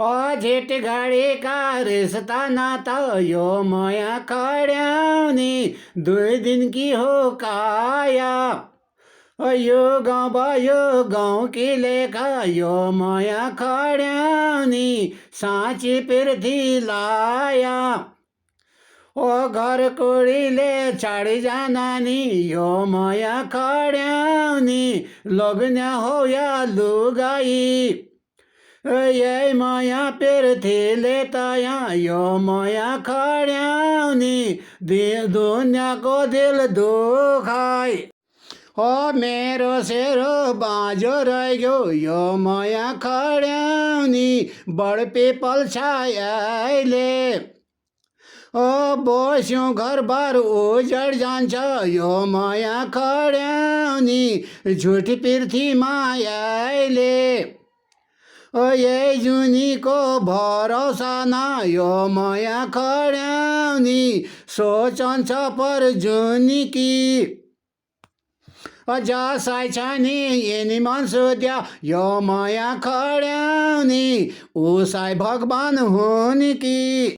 Z घडीका रिश्ता नाता यो माया खड्याउने 2 दिन की हो काया यो गाउँ भयो गाउँ की लेखा यो माया खड्याउने साँची पृथ्वी लाया घर कोडीले छाडी जाना नि यो माया खड्याउने लग्न हो या लुगाई यही माया पृथ्वीले तया यो माया खड्याउने दुनियाँको दिल दुखाई मेरो सेरो बाँझो रह्यो यो माया खड्याउने बड पिपल छायाले बस्यौँ घरबार उजड जान्छ यो माया खड्याउने झुटी पृथ्वी मायाले यही जुनीको भरोसा न यो माया खड्याउने सोचन्छ पर जुनीकी जसाई छ नि यिनी मन सोध्या यो माया खड्याउने उसै भगवान हुन् कि